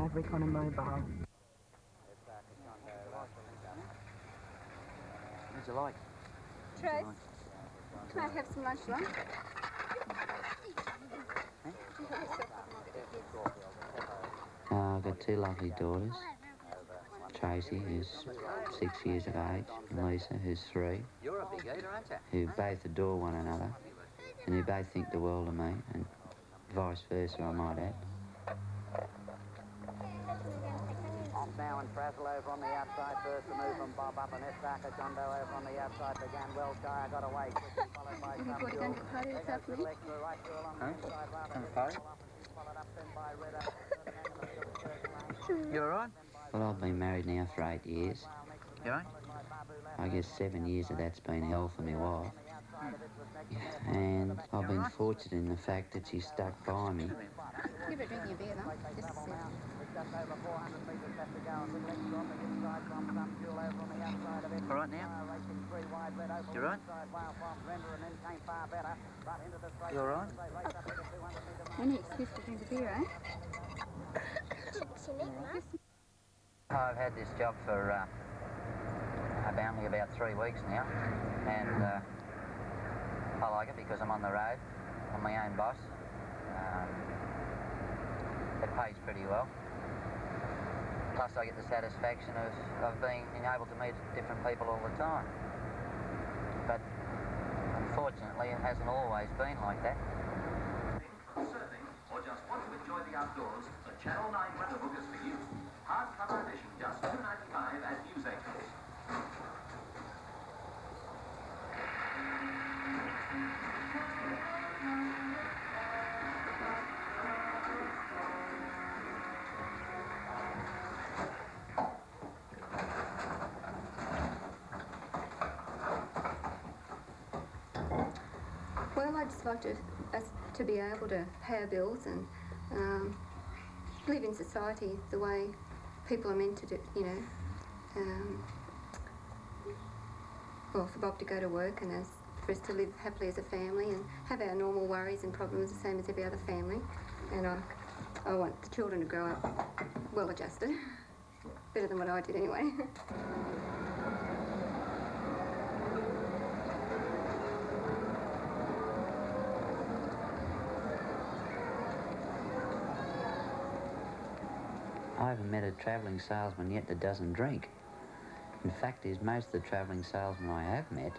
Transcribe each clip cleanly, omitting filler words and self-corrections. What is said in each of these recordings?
Maverick on a mobile. What'd you like? Trace, can I have some lunch, love? I've got two lovely daughters. Tracy, who's 6 years of age, and Lisa, who's 3, who both adore one another and who both think the world of me, and vice versa, I might add. Now and Frazzle over on the outside, first the move from Bob up and Estaka Jondo over on the outside began well. Shire got away, quickly followed by Have you brought a gun to the party this afternoon? right through along the inside rather Come party? followed up then by Red You alright? Well, I've been married now for 8 years. You alright? I guess 7 years of that's been hell for my wife. And I've been fortunate in the fact that she stuck by me. Give her a drink of your beer, though. Just a sec. just over 400 metres left to go and big legs on the inside from some fuel over on the outside of it. All right now? Racing 3 wide red oval. You right? Wild Farms Render and then came far better. But into the straight. You all right? Any excuse to drink a beer, eh? I've had this job for only about 3 weeks now, and I like it because I'm on the road, I'm my own boss. It pays pretty well. Plus I get the satisfaction of being able to meet different people all the time. But unfortunately it hasn't always been like that. Surfing or just want to enjoy the outdoors, the Channel 9 weather book is for you. Hardcover edition, just $2.95 at Hughes Acres. Well, I'd just like us to be able to pay our bills and live in society the way people are meant to do, you know. Well, for Bob to go to work and for us to live happily as a family and have our normal worries and problems the same as every other family. And I want the children to grow up well adjusted, better than what I did anyway. I haven't met a travelling salesman yet that doesn't drink. In fact, most of the travelling salesmen I have met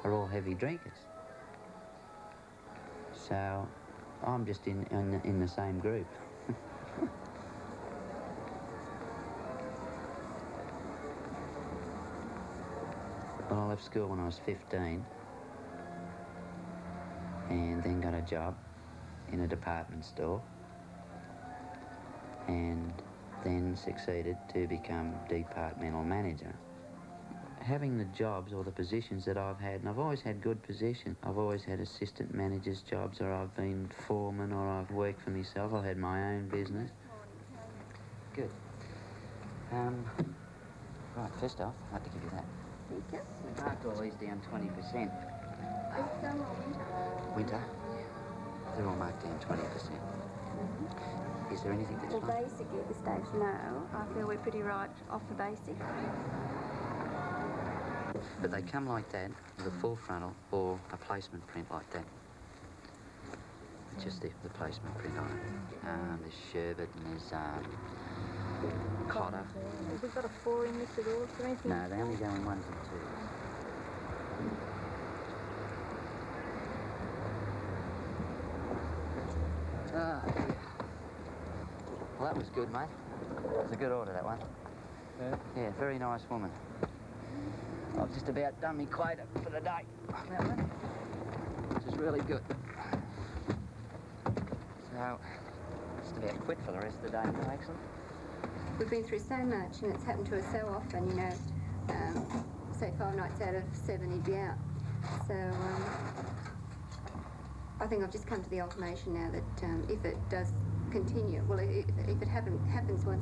are all heavy drinkers. So I'm just in the same group. Well, I left school when I was 15 and then got a job in a department store and then succeeded to become departmental manager. Having the jobs or the positions that I've had, and I've always had good positions. I've always had assistant manager's jobs, or I've been foreman, or I've worked for myself. I've had my own business. Good. Right, first off, I'd like to give you that. Thank you. We marked all these down 20%. Summer or winter? Winter? They're all marked down 20%. Is there anything that's Well, fine? basically at this stage, no. I feel we're pretty right off the basic. But they come like that, with a full frontal or a placement print like that. It's just the placement print on it. There's sherbet and there's cotter. Have we got a 4 in this at all? Is there anything? No, they only go in 1s and 2s. Ah, yeah. Well, that was good, mate. It was a good order, that one. Yeah. Yeah, very nice woman. I've just about done me quota for the day on that one, which is really good. So, just about quit for the rest of the day now, actually. We've been through so much and it's happened to us so often, you know. Say 5 nights out of 7 he'd be out. So I think I've just come to the ultimation now that if it does continue, well, if it happens one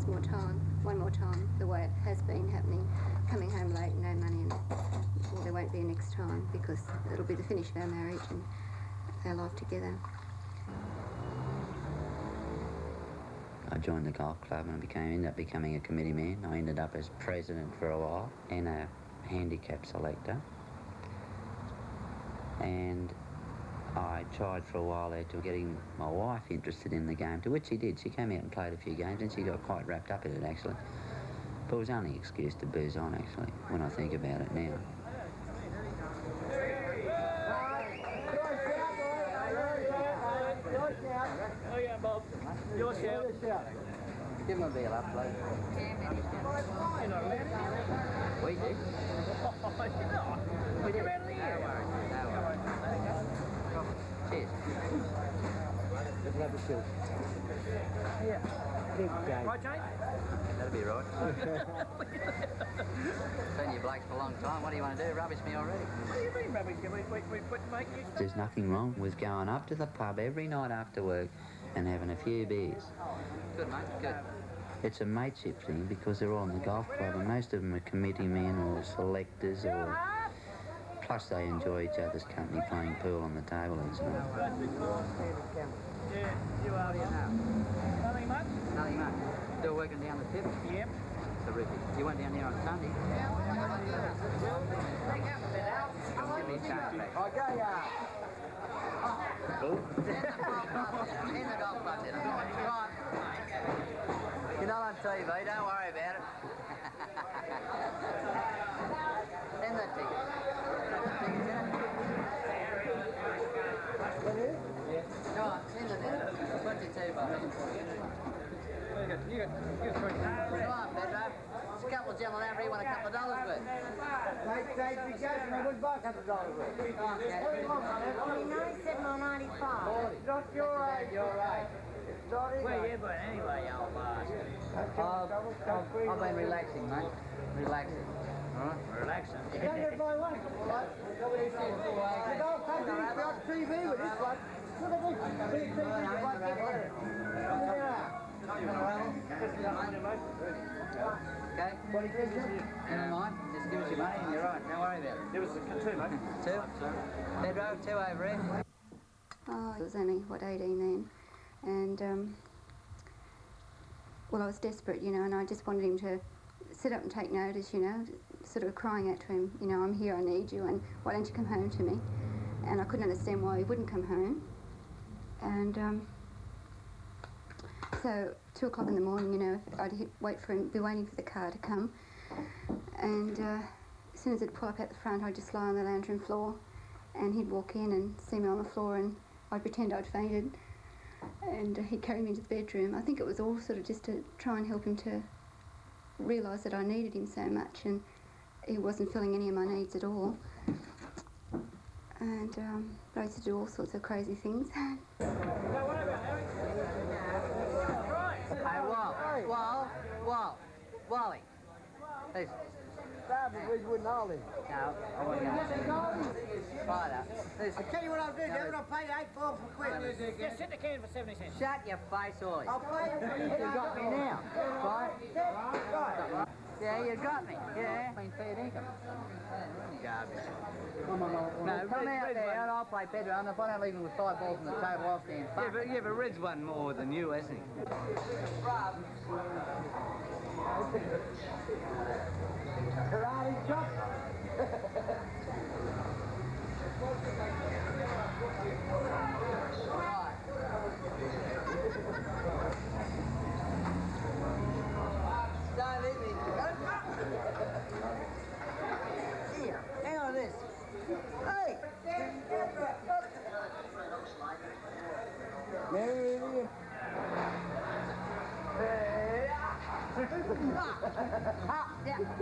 more time, the way it has been happening, coming home late and no money, and well, there won't be a next time because it'll be the finish of our marriage and our life together. I joined the golf club and ended up becoming a committee man. I ended up as president for a while and a handicap selector. And I tried for a while there to getting my wife interested in the game, to which she did. She came out and played a few games and she got quite wrapped up in it, actually. But it was only an excuse to booze on, actually, when I think about it now. Give him a beer up, please. We do. Would you rather here? Cheers. Let's have a shoot. Yeah. Right, Jane? That'll be right. Seen you blokes for a long time. What do you want to do? Rubbish me already? What do you mean rubbish? There's nothing wrong with going up to the pub every night after work and having a few beers. Good, mate. Good. It's a mateship thing because they're all in the golf club and most of them are committee men or selectors or... Plus they enjoy each other's company playing pool on the table and so on. Yeah, you are here now. Nothing much? Nothing much. Still working down the tip? Yep. Terrific. You went down there on Sunday? Yeah. Give me a chance back. Okay, in the golf club, did I? Right. You're not on TV, don't worry about it. Send that ticket. Go on, send it in. 22 bucks. You got 20. Come on, Pedro. There's a couple of gentlemen over here want a couple of dollars worth. Take be careful, I wouldn't buy a couple of dollars worth. Come on, Cat. 97 or 95. Not your age. Your age. Well, yeah, but anyway, you old bastard. I've been relaxing, mate. Relaxing. Alright? Relaxing. You don't get my one. You don't take me on TV with this one. What are they? TV Okay? What do you think? Never mind. Just give us your money and you're right. Don't worry about it. Give us a 2, mate. 2? Pedro, 2 over here. Oh, I was only, 18 then. And, well, I was desperate, and I just wanted him to sit up and take notice, sort of crying out to him, I'm here, I need you, and why don't you come home to me? And I couldn't understand why he wouldn't come home. And so 2 o'clock in the morning, I'd be waiting for the car to come. And as soon as it'd pull up at the front, I'd just lie on the lantern floor, and he'd walk in and see me on the floor, and I'd pretend I'd fainted. And he'd carry me into the bedroom. I think it was all sort of just to try and help him to realise that I needed him so much, and he wasn't filling any of my needs at all. And I used to do all sorts of crazy things. Hey, Wally. Listen. we wouldn't hold him. No, I wasn't going to say right up. Listen. I tell you what I'll do, David, I'll pay you 8 balls for quid. Just sit the can for 70 cents. Shut your face, Ollie. I'll pay you. You got me now. Right? Right. Yeah, you got me. Yeah. Clean fair income. Garbage. No, come out there and I'll play Pedro. And if I don't leave him with 5 balls on the table, I'll stand fucked. Yeah, but Red's won more than you, hasn't he? Karate chop. Don't leave me. Here, hang on this. Hey! Mary,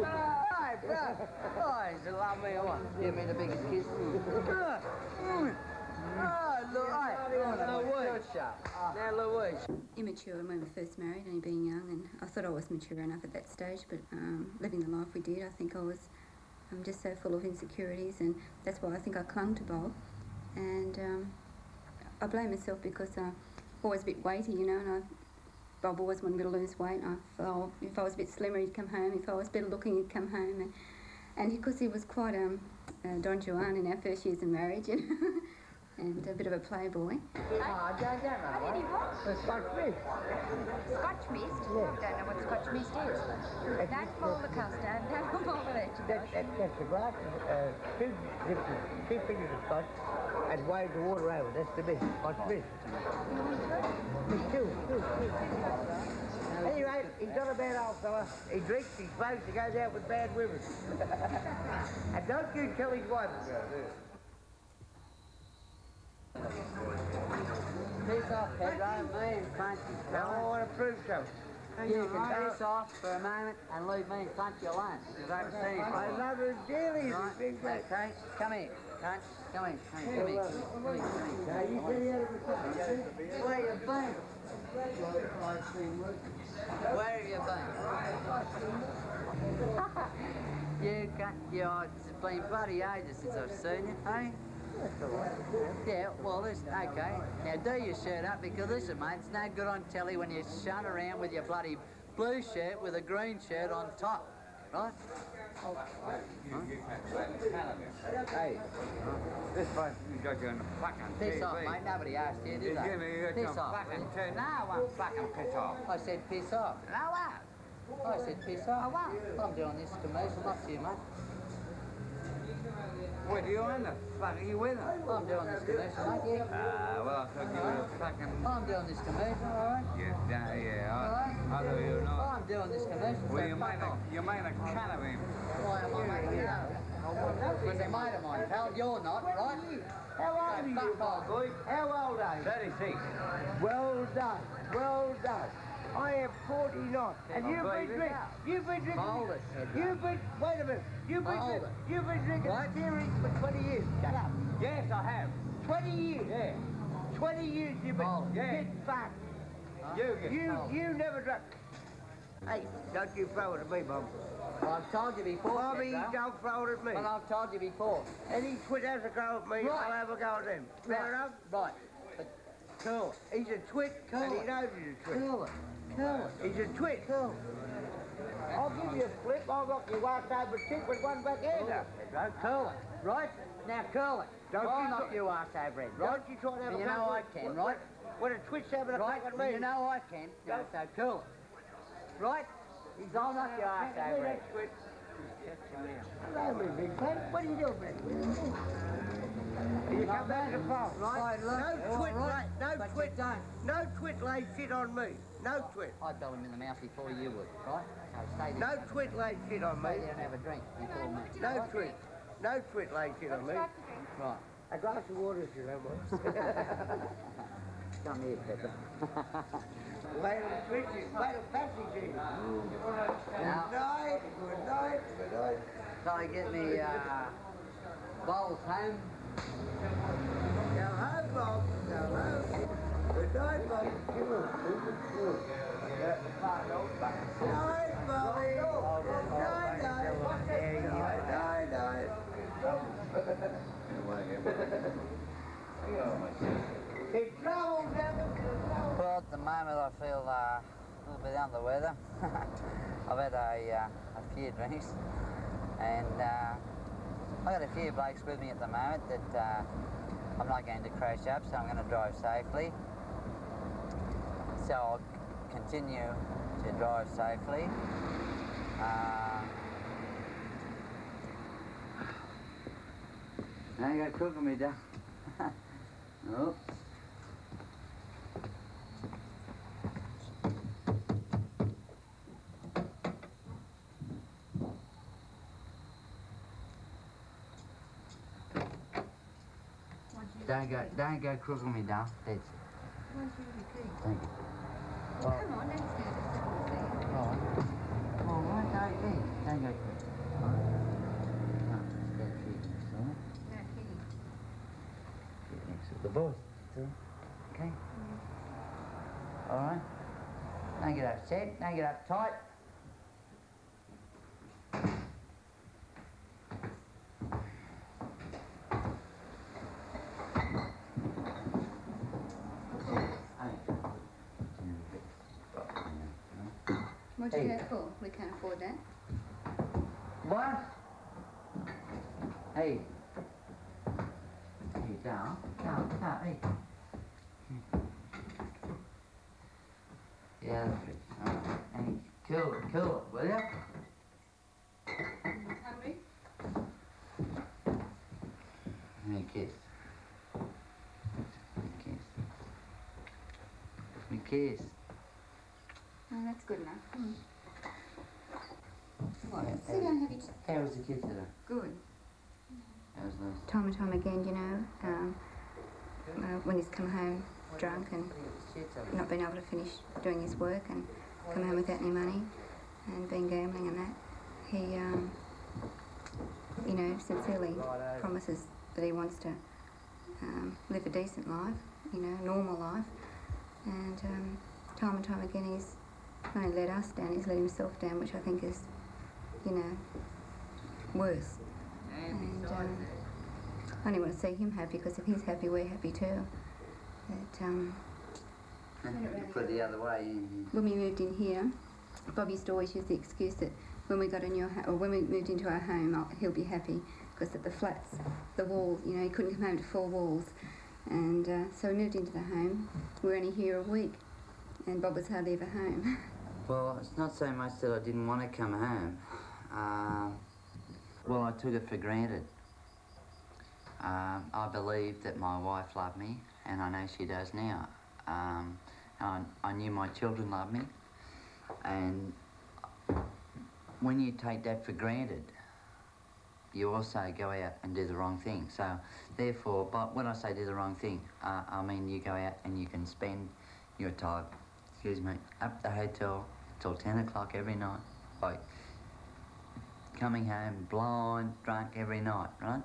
Hi, bro. Oh, he's a lovely one. Give me the biggest kiss. Louise. Now, Louise. Immature when we first married, only being young, and I thought I was mature enough at that stage, but living the life we did, I think I'm just so full of insecurities, and that's why I think I clung to Bob. And I blame myself because I'm always a bit weighty, and Bob always wanted me to lose weight. And if I was a bit slimmer, he'd come home. If I was better looking, he'd come home. And because he was quite Don Juan in our first years of marriage, and a bit of a playboy. I don't know. The Scotch mist. Scotch mist? Yeah. Don't know what Scotch mist is. Don't pull the custard, don't pull the vegetables. That's the glass, two fingers of Scotch, and wave the water over. That's the mist. Scotch mist. Two. Anyway, he's not a bad old fella. He drinks, he smokes, he goes out with bad women. And don't you tell his wife about it. Piss off, Pedro, me and Crunchy. Now I want to prove something. You can piss off for a moment and leave me and Crunchy alone, because I can see you. I love her dearly, Right, big mate. okay, come here, Crunch. Come here, come here. Now you get out of the car. Where you been? Where have you been? It's been bloody ages since I've seen you, eh? Yeah, well, listen, okay. Now do your shirt up, because listen, mate, it's no good on telly when you shun around with your bloody blue shirt with a green shirt on top, right? Hey, this place you got you on the fucking Piss TV. off, mate. Nobody asked you, did You they? give me Piss some off. fucking turn. No, I won't fucking piss off. I said piss off. No, I won't. I said piss off. I won't. I'm doing this commercial, not to you, mate. What, you in the fuck? Are you with them? I'm doing this commercial, mate, yeah. Well, I thought you were fucking... I'm doing this commercial, alright? Yeah, Alright? I thought you were not. I'm doing this commercial, Well, so you fuck off. made a cunt of him. Why am I making it up? He's a mate of mine, pal. You're not, right? How old are you, Fuck off. boy? How old are you? 36. Well done, well done. I am 49, and you've been drinking. Hold it, Wait a minute. You've been drinking Right. theory for 20 years. Shut up. Yes, I have. 20 years. Yeah. 20 years you've been. Hold it. Yeah. Get fucked. You never drunk. Hey, don't you throw it at me, Bob. I've told you before, Bobby, Pedro. don't throw it at me. But I've told you before. Any twit has a go at me, Right. I'll have a go at him. Fair enough? Right. But cool it. He's a twit, and he Cool. knows he's a twit. Cool it. Cool it. He's a twit. Cool. I'll give you a flip. I'll knock you right over chick with one back hander. Pedro, curl it. Right? Now curl it. Don't I'll you knock try- you ass over it, right? Don't you try to have And a you go know at I me. can, right? When a twit's having a Right? crack at me. You know I can. No, so cool it. Right? I'll knock your ass over it. Hello, me big friend. What are you doing, man? You come back to the farm. Right, look. No twit, Right, no but twit, you don't. no twit lay shit on me. No twit. I'd bell him in the mouth before you would, right? So stay there. No twit lay shit on me. Stay there and have a drink before me. No Right? twit. No twit lay shit on me. Right. A glass of water if you don't mind. Come here, Pedro. Wait till twitches. Wait till Patsy sees. Good night, good night, good night. So I get me bowls home. Go home, Bob. Go home. Good night, Bob. Night, Bobby. Night, night. Night, It travels down Well, at the moment I feel a little bit under the weather. I've had a few drinks, and I've got a few blokes with me at the moment that I'm not going to crash up, so I'm going to drive safely. So I'll continue to drive safely. Now you got cooking me down. Oh. Don't go crooking me down. That's it. Thank you. Come on, let's do this. Oh, right, don't go crooking. All right. No, don't cheat me, all right? No kidding. Get next to the boys. Okay? All right? Don't get upset, don't get uptight. What'd you go for? We can't afford that. What? Hey. Hey, go. Go, eat. Yeah, that's pretty. All right. And cool it, will ya? Hungry? Give me a kiss. Give me a kiss. Give me a kiss. Oh, that's good enough. Mm. What? How- Sit down and have your... How was the kiss today? Good. How was nice? Time and time again, you know, when he's come home drunk and not been able to finish doing his work and come home without any money and been gambling and that, he, you know, sincerely promises that he wants to live a decent life, you know, normal life. And time and time again he's not only let us down, he's let himself down, which I think is, you know, worse. And I only want to see him happy, because if he's happy, we're happy too. But, Put it the other way. when we moved in here, Bob used to always use the excuse that when we got a new or when we moved into our home, he'll be happy, because at the flats, the walls, you know, he couldn't come home to 4 walls. And so we moved into the home. We were only here a week, and Bob was hardly ever home. Well, it's not so much that I didn't want to come home. Well, I took it for granted. I believed that my wife loved me, and I know she does now. I knew my children loved me, and when you take that for granted, you also go out and do the wrong thing. So, therefore, but when I say do the wrong thing, I mean you go out and you can spend your time, up the hotel till 10 o'clock every night, like coming home blind, drunk every night, right?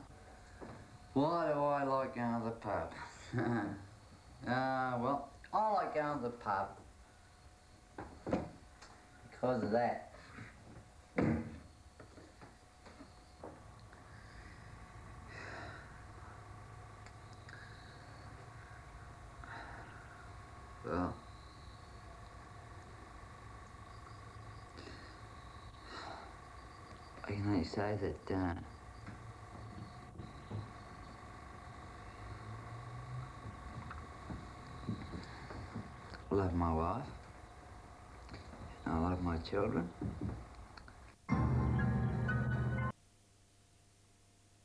Why do I like going to the pub? Well, I like going to the pub because of that. Well, I can only say that I love my wife, and I love my children,